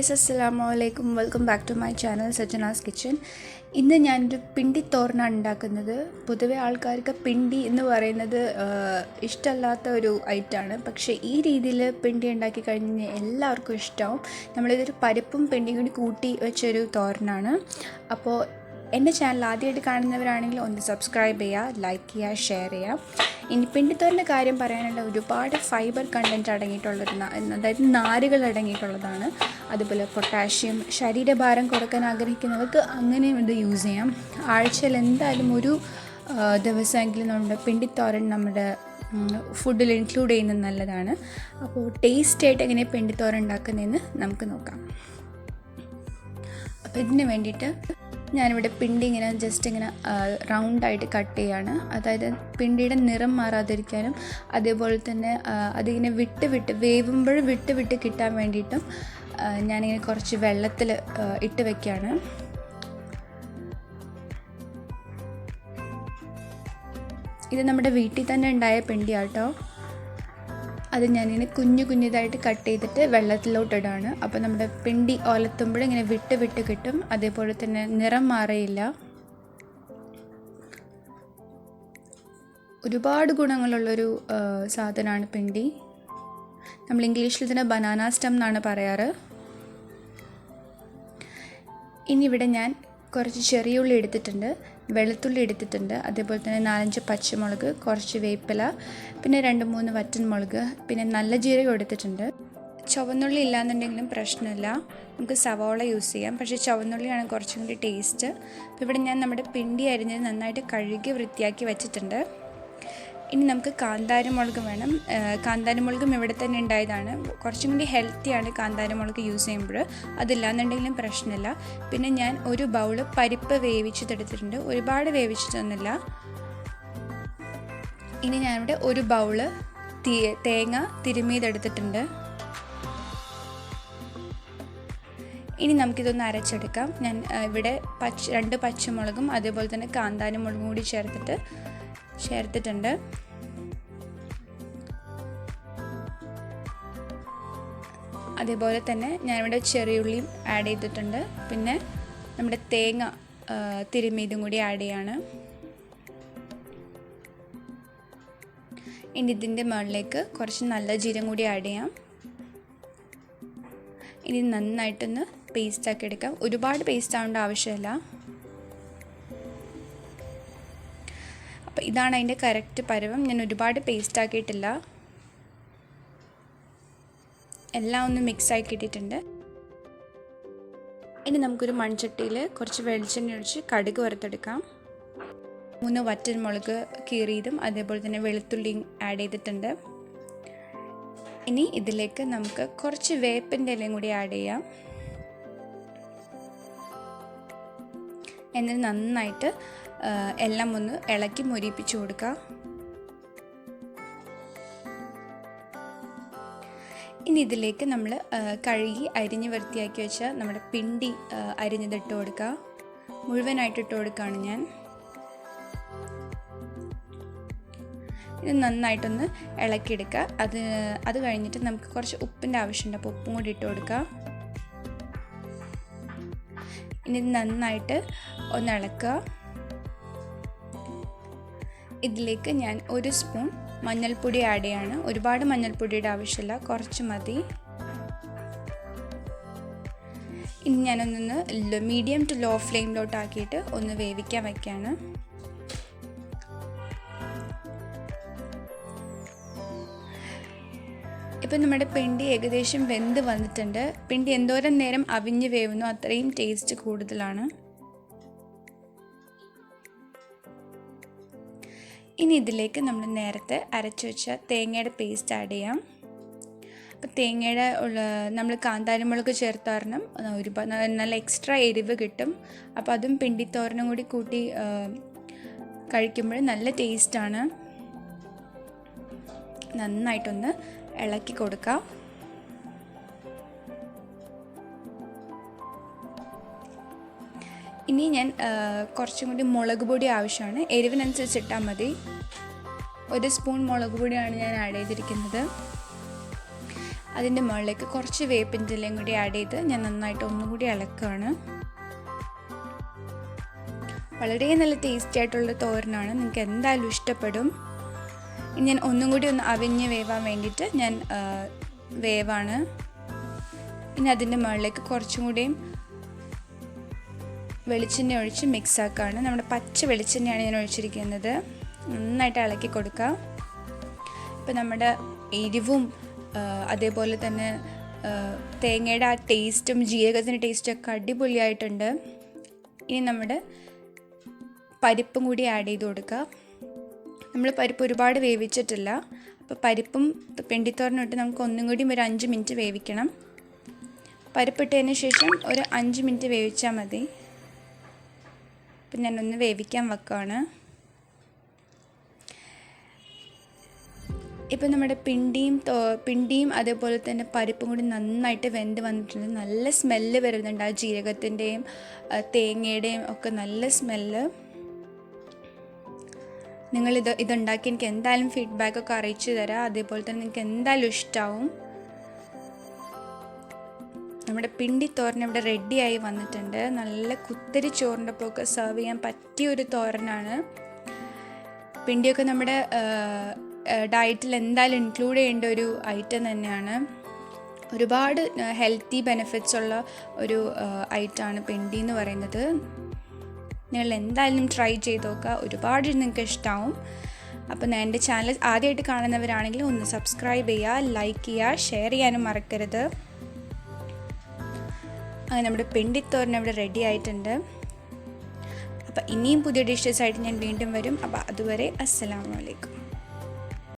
guys, assalamualaikum. Welcome back to my channel Sajnas Kitchen. ഇന്ന് ഞാനൊരു പിണ്ടി തോരനാണ് ഉണ്ടാക്കുന്നത്. പൊതുവെ ആൾക്കാർക്ക് പിണ്ടി എന്ന് പറയുന്നത് ഇഷ്ടമല്ലാത്ത ഒരു ഐറ്റമാണ്. പക്ഷേ ഈ രീതിയിൽ പിണ്ടി ഉണ്ടാക്കി കഴിഞ്ഞാൽ എല്ലാവർക്കും ഇഷ്ടമാവും. നമ്മളിതൊരു പരിപ്പും പിണ്ടിയും കൂടി കൂട്ടി വെച്ചൊരു തോരനാണ്. അപ്പോൾ എൻ്റെ ചാനൽ ആദ്യമായിട്ട് കാണുന്നവരാണെങ്കിൽ ഒന്ന് സബ്സ്ക്രൈബ് ചെയ്യുക, ലൈക്ക് ചെയ്യുക, ഷെയർ ചെയ്യുക. ഇനി പിണ്ടിത്തോരൻ്റെ കാര്യം പറയാനുള്ള ഒരുപാട് ഫൈബർ കണ്ടൻറ്റ് അടങ്ങിയിട്ടുള്ളൊരു അതായത് നാരുകൾ അടങ്ങിയിട്ടുള്ളതാണ്. അതുപോലെ പൊട്ടാഷ്യം, ശരീരഭാരം കുറയ്ക്കാൻ ആഗ്രഹിക്കുന്നവർക്ക് അങ്ങനെയും ഇത് യൂസ് ചെയ്യാം. ആഴ്ചയിൽ എന്തായാലും ഒരു ദിവസമെങ്കിലും നമ്മുടെ പിണ്ടിത്തോരൻ നമ്മുടെ ഫുഡിൽ ഇൻക്ലൂഡ് ചെയ്യുന്നത് നല്ലതാണ്. അപ്പോൾ ടേസ്റ്റായിട്ട് എങ്ങനെ പിണ്ടിത്തോരൻ ഉണ്ടാക്കുന്നതെന്ന് നമുക്ക് നോക്കാം. അപ്പോൾ ഇതിന് വേണ്ടിയിട്ട് ഞാനിവിടെ പിണ്ടി ഇങ്ങനെ ജസ്റ്റ് ഇങ്ങനെ റൗണ്ടായിട്ട് കട്ട് ചെയ്യാണ്. അതായത് പിണ്ടിയുടെ നിറം മാറാതിരിക്കാനും അതേപോലെ തന്നെ അതിങ്ങനെ വേവുമ്പോൾ വിട്ട് കിട്ടാൻ വേണ്ടിയിട്ടും ഞാനിങ്ങനെ കുറച്ച് വെള്ളത്തിൽ ഇട്ട് വയ്ക്കുകയാണ്. ഇത് നമ്മുടെ വീട്ടിൽ തന്നെ ഉണ്ടായ പിണ്ടിയാട്ടോ. അത് ഞാനിങ്ങനെ കുഞ്ഞിതായിട്ട് കട്ട് ചെയ്തിട്ട് വെള്ളത്തിലോട്ടിടാണ്. അപ്പോൾ നമ്മുടെ പിണ്ടി ഒലത്തുമ്പോൾ ഇങ്ങനെ വിട്ട് കിട്ടും. അതേപോലെ തന്നെ നിറം മാറിയില്ല. ഒരുപാട് ഗുണങ്ങളുള്ളൊരു സാധനമാണ് പിണ്ടി. നമ്മൾ ഇംഗ്ലീഷിൽ ഇതിനെ ബനാന സ്റ്റം എന്നാണ് പറയാറ്. ഇനി ഇവിടെ ഞാൻ കുറച്ച് ചെറിയ ഉള്ളി എടുത്തിട്ടുണ്ട്, വെളുത്തുള്ളി എടുത്തിട്ടുണ്ട്, അതേപോലെ തന്നെ 4-5 പച്ചമുളക്, കുറച്ച് വേപ്പില, പിന്നെ 2-3 വറ്റൻമുളക്, പിന്നെ നല്ല ജീരകം എടുത്തിട്ടുണ്ട്. ചുവന്നുള്ളി ഇല്ലാന്നുണ്ടെങ്കിലും പ്രശ്നമില്ല, നമുക്ക് സവാള യൂസ് ചെയ്യാം. പക്ഷേ ചുവന്നുള്ളിയാണ് കുറച്ചും കൂടി ടേസ്റ്റ്. അപ്പോൾ ഇവിടെ ഞാൻ നമ്മുടെ പിണ്ടി അരിഞ്ഞത് നന്നായിട്ട് കഴുകി വൃത്തിയാക്കി വെച്ചിട്ടുണ്ട്. ഇനി നമുക്ക് കാന്താരിമുളക് വേണം. കാന്താരിമുളകും ഇവിടെ തന്നെ ഉണ്ടായതാണ്. കുറച്ചും കൂടി ഹെൽത്തിയാണ് കാന്താരിമുളക് യൂസ് ചെയ്യുമ്പോൾ. അതില്ലാന്നുണ്ടെങ്കിലും പ്രശ്നമില്ല. പിന്നെ ഞാൻ ഒരു ബൗള് പരിപ്പ് വേവിച്ചെടുത്തിട്ടുണ്ട്. ഒരുപാട് വേവിച്ചിട്ടൊന്നുമില്ല. ഇനി ഞാനിവിടെ ഒരു ബൗള് തേങ്ങ തിരുമ്മിയതെടുത്തിട്ടുണ്ട്. ഇനി നമുക്കിതൊന്ന് അരച്ചെടുക്കാം. ഞാൻ ഇവിടെ 2 പച്ചമുളകും അതേപോലെ തന്നെ കാന്താരിമുളകും കൂടി ചേർത്തിട്ടുണ്ട്. അതേപോലെ തന്നെ ഞാനിവിടെ ചെറിയുള്ളിയും ആഡ് ചെയ്തിട്ടുണ്ട്. പിന്നെ നമ്മുടെ തേങ്ങ തിരുമ്മിയതും കൂടി ആഡ് ചെയ്യാണ്. ഇനി ഇതിൻ്റെ മുകളിലേക്ക് കുറച്ച് നല്ല ജീരകം കൂടി ആഡ് ചെയ്യാം. ഇനി നന്നായിട്ടൊന്ന് പേസ്റ്റാക്കി എടുക്കാം. ഒരുപാട് പേസ്റ്റ് ആവേണ്ട ആവശ്യമില്ല. അപ്പോൾ ഇതാണ് അതിൻ്റെ കറക്റ്റ് പരുവം. ഞാൻ ഒരുപാട് പേസ്റ്റ് ആക്കിയിട്ടില്ല, എല്ലാം ഒന്ന് മിക്സ് ആക്കി ഇട്ടിട്ടുണ്ട്. ഇനി നമുക്കൊരു മൺചട്ടിയിൽ കുറച്ച് വെളിച്ചെണ്ണ ഒഴിച്ച് കടുക് വറുത്തെടുക്കാം. 3 വറ്റൻമുളക് കീറിയതും അതേപോലെ തന്നെ വെളുത്തുള്ളിയും ആഡ് ചെയ്തിട്ടുണ്ട്. ഇനി ഇതിലേക്ക് നമുക്ക് കുറച്ച് വേപ്പിൻ്റെ ഇലയും കൂടി ആഡ് ചെയ്യാം. എന്നിട്ട് നന്നായിട്ട് എല്ലാം ഒന്ന് ഇളക്കി മൊരിപ്പിച്ച് കൊടുക്കുക. ഇനി ഇതിലേക്ക് നമ്മൾ കഴുകി അരിഞ്ഞ് വൃത്തിയാക്കി വെച്ച നമ്മുടെ പിണ്ടി അരിഞ്ഞതിട്ട് കൊടുക്കുക. മുഴുവനായിട്ട് ഇട്ട് കൊടുക്കുകയാണ് ഞാൻ. ഇത് നന്നായിട്ടൊന്ന് ഇളക്കിയെടുക്കുക. അത് കഴിഞ്ഞിട്ട് നമുക്ക് കുറച്ച് ഉപ്പിൻ്റെ ആവശ്യമുണ്ട്. അപ്പോൾ ഉപ്പും കൂടി ഇട്ട് കൊടുക്കുക. ഇനി ഇത് നന്നായിട്ട് ഒന്ന് ഇളക്കുക. ഇതിലേക്ക് ഞാൻ 1 സ്പൂൺ മഞ്ഞൾപ്പൊടി ആഡ് ചെയ്യാണ്. ഒരുപാട് മഞ്ഞൾപ്പൊടിയുടെ ആവശ്യമില്ല, കുറച്ച് മതി. ഇനി ഞാനൊന്ന് മീഡിയം ടു ലോ ഫ്ലെയിമിലോട്ടാക്കിയിട്ട് ഒന്ന് വേവിക്കാൻ വയ്ക്കുകയാണ്. ഇപ്പം നമ്മുടെ പിണ്ടി ഏകദേശം വെന്ത് വന്നിട്ടുണ്ട്. പിണ്ടി എന്തോരം നേരം അവിഞ്ഞ് വേവുന്നു അത്രയും ടേസ്റ്റ് കൂടുതലാണ്. ഇനി ഇതിലേക്ക് നമ്മൾ നേരത്തെ അരച്ചു വെച്ച തേങ്ങയുടെ പേസ്റ്റ് ആഡ് ചെയ്യാം. അപ്പോൾ തേങ്ങയുടെ നമ്മൾ കാന്താരിമുളക് ചേർത്ത കാരണം ഒരുപാട് നല്ല എക്സ്ട്രാ എരിവ് കിട്ടും. അപ്പോൾ അതും പിണ്ടിത്തോരനും കൂടി കൂട്ടി കഴിക്കുമ്പോൾ നല്ല ടേസ്റ്റാണ്. നന്നായിട്ടൊന്ന് ഇളക്കി കൊടുക്കാം. ഇനി ഞാൻ കുറച്ചും കൂടി മുളക് പൊടി ആവശ്യമാണ്. എരിവിനനുസരിച്ച് ഇട്ടാൽ മതി. 1 സ്പൂൺ മുളക് പൊടിയാണ് ഞാൻ ആഡ് ചെയ്തിരിക്കുന്നത്. അതിൻ്റെ മുകളിലേക്ക് കുറച്ച് വേപ്പിൻ്റെ ഇലയും കൂടി ആഡ് ചെയ്ത് ഞാൻ നന്നായിട്ട് ഒന്നുകൂടി ഇളക്കുകയാണ്. വളരെ നല്ല ടേസ്റ്റി ആയിട്ടുള്ള തോരനാണ്, നിങ്ങൾക്ക് എന്തായാലും ഇഷ്ടപ്പെടും. ഞാൻ ഒന്നും കൂടി ഒന്ന് അവിഞ്ഞ് വേവാൻ വേണ്ടിയിട്ട് ഞാൻ വേവാണ്. ഇനി അതിൻ്റെ മുകളിലേക്ക് കുറച്ചും കൂടിയും വെളിച്ചെണ്ണ ഒഴിച്ച് മിക്സ് ആക്കുകയാണ്. നമ്മുടെ പച്ച വെളിച്ചെണ്ണയാണ് ഞാൻ ഒഴിച്ചിരിക്കുന്നത്. നന്നായിട്ട് ഇളക്കി കൊടുക്കുക. ഇപ്പം നമ്മുടെ എരിവും അതേപോലെ തന്നെ തേങ്ങയുടെ ആ ടേസ്റ്റും ജീരകത്തിൻ്റെ ടേസ്റ്റും ഒക്കെ അടിപൊളിയായിട്ടുണ്ട്. ഇനി നമ്മുടെ പരിപ്പും കൂടി ആഡ് ചെയ്ത് കൊടുക്കുക. നമ്മൾ പരിപ്പ് ഒരുപാട് വേവിച്ചിട്ടില്ല, അപ്പോൾ പരിപ്പും പിണ്ടിത്തോരനും ഇട്ട് നമുക്ക് ഒന്നും കൂടി ഒരു 5 മിനിറ്റ് വേവിക്കണം. പരിപ്പിട്ടതിന് ശേഷം ഒരു 5 മിനിറ്റ് വേവിച്ചാൽ മതി. അപ്പം ഞാനൊന്ന് വേവിക്കാൻ വെക്കുകയാണ്. ഇപ്പം നമ്മുടെ പിണ്ടിയും അതേപോലെ തന്നെ പരിപ്പും കൂടി നന്നായിട്ട് വെന്ത് വന്നിട്ടുണ്ട്. നല്ല സ്മെല്ല് വരുന്നുണ്ട്, ആ ജീരകത്തിൻ്റെയും തേങ്ങയുടെയും ഒക്കെ നല്ല സ്മെല്ല്. ഇതുണ്ടാക്കി എനിക്ക് എന്തായാലും ഫീഡ്ബാക്കൊക്കെ അറിയിച്ചു തരാം. അതേപോലെ തന്നെ നിങ്ങൾക്ക് എന്തായാലും ഇഷ്ടമാവും. നമ്മുടെ പിണ്ടിത്തോരൻ ഇവിടെ റെഡിയായി വന്നിട്ടുണ്ട്. നല്ല കുത്തരി ചോറിൻ്റെ ഒപ്പമൊക്കെ സെർവ് ചെയ്യാൻ പറ്റിയൊരു തോരനാണ്. പിണ്ടിയൊക്കെ നമ്മുടെ ഡയറ്റിൽ എന്തായാലും ഇൻക്ലൂഡ് ചെയ്യേണ്ട ഒരു ഐറ്റം തന്നെയാണ്. ഒരുപാട് ഹെൽത്തി ബെനിഫിറ്റ്സ് ഉള്ള ഒരു ഐറ്റമാണ് പിണ്ടി എന്ന് പറയുന്നത്. നിങ്ങൾ എന്തായാലും ട്രൈ ചെയ്ത് നോക്കുക, ഒരുപാട് നിങ്ങൾക്ക് ഇഷ്ടമാവും. അപ്പോൾ ഞാൻ എൻ്റെ ചാനൽ ആദ്യമായിട്ട് കാണുന്നവരാണെങ്കിൽ ഒന്ന് സബ്സ്ക്രൈബ് ചെയ്യുക, ലൈക്ക് ചെയ്യുക, ഷെയർ ചെയ്യാനും മറക്കരുത്. അങ്ങനെ നമ്മുടെ പിണ്ടിത്തോരൻ ഇവിടെ റെഡി ആയിട്ടുണ്ട്. അപ്പോൾ ഇനിയും പുതിയ ഡിഷസ് ആയിട്ട് ഞാൻ വീണ്ടും വരും. അപ്പോൾ അതുവരെ അസ്സലാമു അലൈക്കും.